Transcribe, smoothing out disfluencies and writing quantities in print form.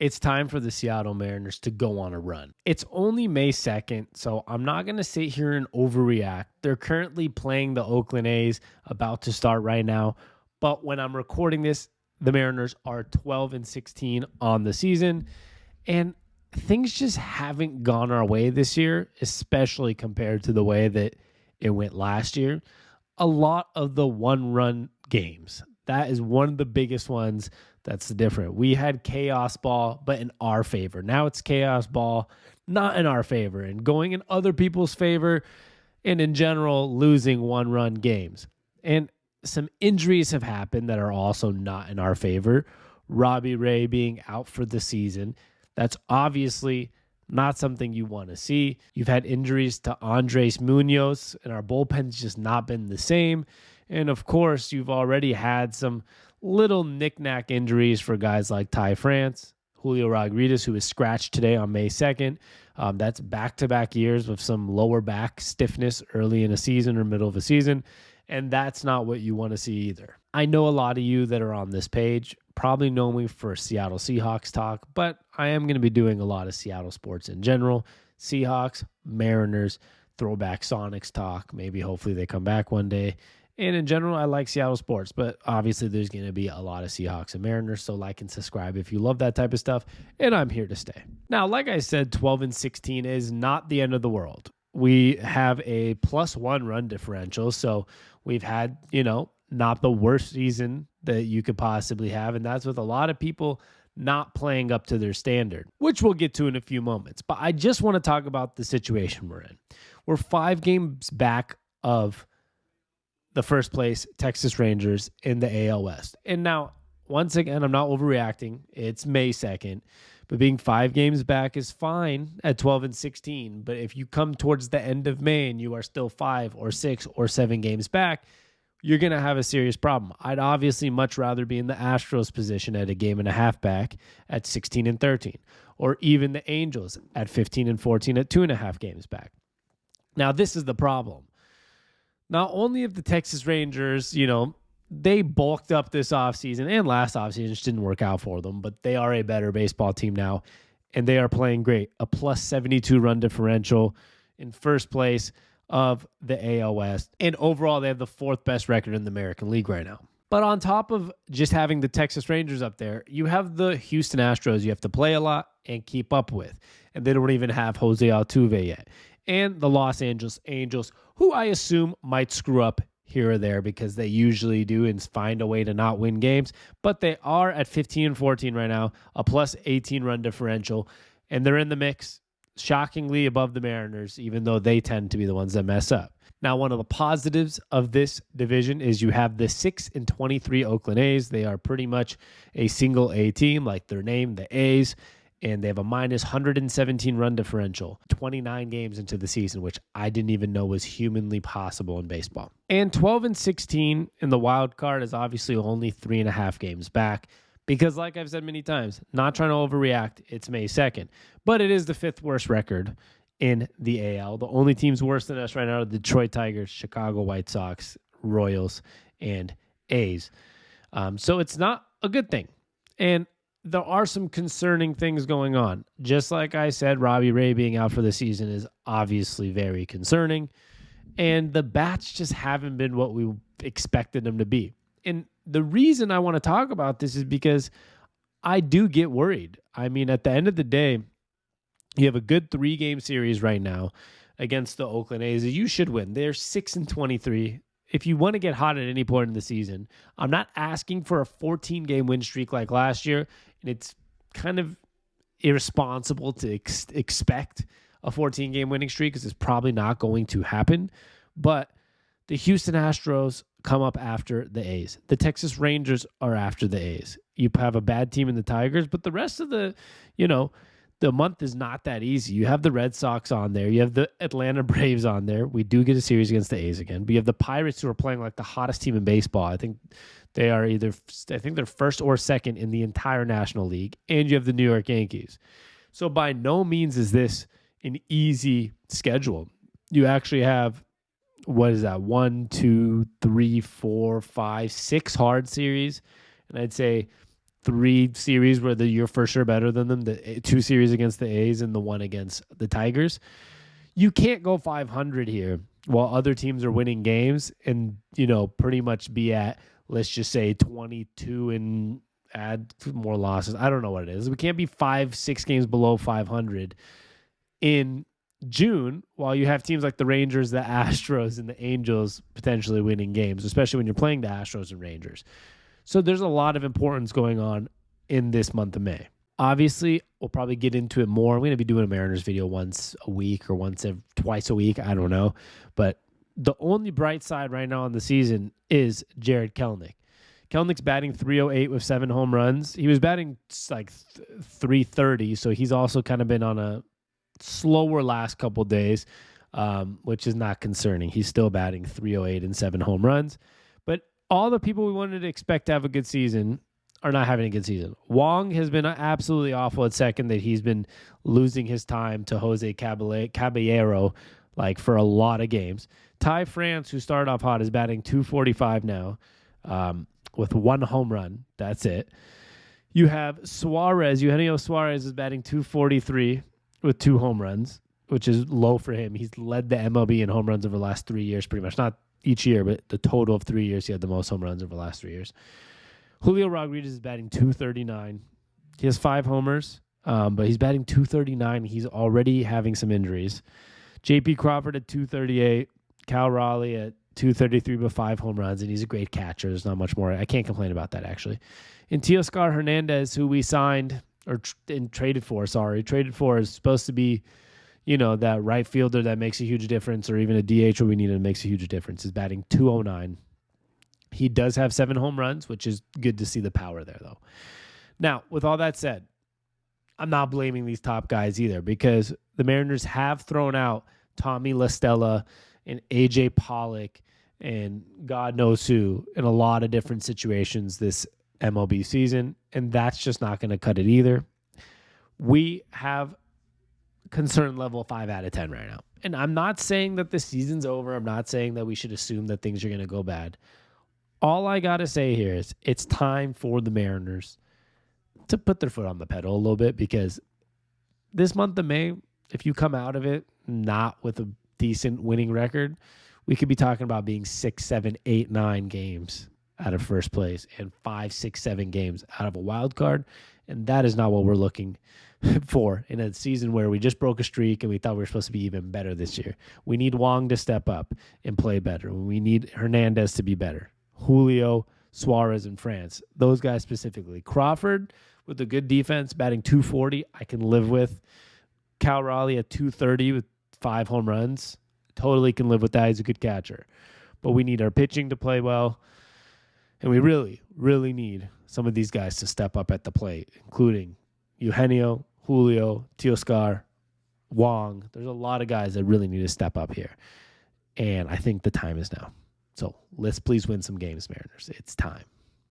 It's time for the Seattle Mariners to go on a run. It's only May 2nd, so I'm not going to sit here and overreact. They're currently playing the Oakland A's, about to start right now. But when I'm recording this, the Mariners are 12-16 on the season. And things just haven't gone our way this year, especially compared to the way that it went last year. A lot of the one-run games, that is one of the biggest ones that's different. We had chaos ball, but in our favor. Now it's chaos ball, not in our favor, and going in other people's favor, and in general, losing one-run games. And some injuries have happened that are also not in our favor. Robbie Ray being out for the season. That's obviously not something you want to see. You've had injuries to Andres Munoz, and our bullpen's just not been the same. And of course, you've already had some little knick-knack injuries for guys like Ty France, Julio Rodriguez, who was scratched today on May 2nd. That's back-to-back years with some lower back stiffness early in a season or middle of a season. And that's not what you want to see either. I know a lot of you that are on this page probably know me for Seattle Seahawks talk, but I am going to be doing a lot of Seattle sports in general. Seahawks, Mariners, throwback Sonics talk. Maybe hopefully they come back one day. And in general, I like Seattle sports, but obviously there's going to be a lot of Seahawks and Mariners, so like and subscribe if you love that type of stuff, and I'm here to stay. Now, like I said, 12-16 is not the end of the world. We have a +1 run differential, so we've had, not the worst season that you could possibly have, and that's with a lot of people not playing up to their standard, which we'll get to in a few moments. But I just want to talk about the situation we're in. We're 5 games back of the first place Texas Rangers in the AL West. And now, once again, I'm not overreacting. It's May 2nd. But being 5 games back is fine at 12-16. But if you come towards the end of May and you are still 5 or 6 or 7 games back, you're going to have a serious problem. I'd obviously much rather be in the Astros position at a game and a half back at 16-13. Or even the Angels at 15-14 at 2.5 games back. Now, this is the problem. Not only have the Texas Rangers, they bulked up this offseason and last offseason, just didn't work out for them, but they are a better baseball team now, and they are playing great. A +72 run differential in first place of the AL West. And overall, they have the 4th best record in the American League right now. But on top of just having the Texas Rangers up there, you have the Houston Astros you have to play a lot and keep up with. And they don't even have Jose Altuve yet. And the Los Angeles Angels, who I assume might screw up here or there because they usually do and find a way to not win games. But they are at 15-14 right now, a +18 run differential, and they're in the mix, shockingly above the Mariners, even though they tend to be the ones that mess up. Now, one of the positives of this division is you have the 6-23 Oakland A's. They are pretty much a single A team, like their name, the A's. And they have a -117 run differential 29 games into the season, which I didn't even know was humanly possible in baseball. And 12-16 in the wild card is obviously only 3.5 games back because, like I've said many times, not trying to overreact, it's May 2nd. But it is the 5th worst record in the AL. The only teams worse than us right now are the Detroit Tigers, Chicago White Sox, Royals, and A's. So it's not a good thing. And there are some concerning things going on. Just like I said, Robbie Ray being out for the season is obviously very concerning. And the bats just haven't been what we expected them to be. And the reason I want to talk about this is because I do get worried. I mean, at the end of the day, you have a good 3-game series right now against the Oakland A's. You should win. They're 6-23. If you want to get hot at any point in the season, I'm not asking for a 14-game win streak like last year, and it's kind of irresponsible to expect a 14-game winning streak because it's probably not going to happen. But the Houston Astros come up after the A's. The Texas Rangers are after the A's. You have a bad team in the Tigers, but the rest of the month is not that easy. You have the Red Sox on there. You have the Atlanta Braves on there. We do get a series against the A's again. But you have the Pirates who are playing like the hottest team in baseball. I think they're first or second in the entire National League. And you have the New York Yankees. So by no means is this an easy schedule. You actually have, 1, 2, 3, 4, 5, 6 hard series. And I'd say 3 series where you're for sure better than them, the 2 series against the A's and the one against the Tigers. You can't go 500 here while other teams are winning games and, pretty much be at, let's just say 22 and add more losses. I don't know what it is. We can't be 5-6 games below 500 in June while you have teams like the Rangers, the Astros, and the Angels potentially winning games, especially when you're playing the Astros and Rangers. So there's a lot of importance going on in this month of May. Obviously, we'll probably get into it more. I'm going to be doing a Mariners video once a week or twice a week. I don't know. But the only bright side right now on the season is Jarred Kelenic. Kelenic's batting .308 with 7 home runs. He was batting like .330, so he's also kind of been on a slower last couple days, which is not concerning. He's still batting .308 and 7 home runs. But all the people we wanted to expect to have a good season are not having a good season. Wong has been absolutely awful at second, that he's been losing his time to Jose Caballero for a lot of games. Ty France, who started off hot, is batting .245 now with 1 home run. That's it. You have Eugenio Suarez is batting .243 with 2 home runs, which is low for him. He's led the MLB in home runs over the last 3 years pretty much. Not each year, but the total of 3 years, he had the most home runs over the last 3 years. Julio Rodriguez is batting .239. He has 5 homers, but he's batting .239. He's already having some injuries. J.P. Crawford at .238. Cal Raleigh at .233 with 5 home runs, and he's a great catcher. There's not much more. I can't complain about that, actually. And Teoscar Hernandez, who we signed traded for, is supposed to be, that right fielder that makes a huge difference, or even a DH where we need it makes a huge difference. Is batting .209. He does have 7 home runs, which is good to see the power there, though. Now, with all that said, I'm not blaming these top guys either, because the Mariners have thrown out Tommy La Stella and A.J. Pollock and God knows who in a lot of different situations this MLB season, and that's just not going to cut it either. We have concern level 5 out of 10 right now. And I'm not saying that the season's over. I'm not saying that we should assume that things are going to go bad. All I got to say here is it's time for the Mariners to put their foot on the pedal a little bit, because this month of May, if you come out of it not with a decent winning record, we could be talking about being 6, 7, 8, 9 games out of first place and 5, 6, 7 games out of a wild card. And that is not what we're looking for in a season where we just broke a streak and we thought we were supposed to be even better this year. We need Wong to step up and play better. We need Hernandez to be better. Julio, Suarez, and France. Those guys specifically. Crawford with a good defense, batting .240, I can live with. Cal Raleigh at .230 with 5 home runs. Totally can live with that. He's a good catcher. But we need our pitching to play well. And we really, really need some of these guys to step up at the plate, including Eugenio, Julio, Teoscar, Wong. There's a lot of guys that really need to step up here. And I think the time is now. So let's please win some games, Mariners. It's time.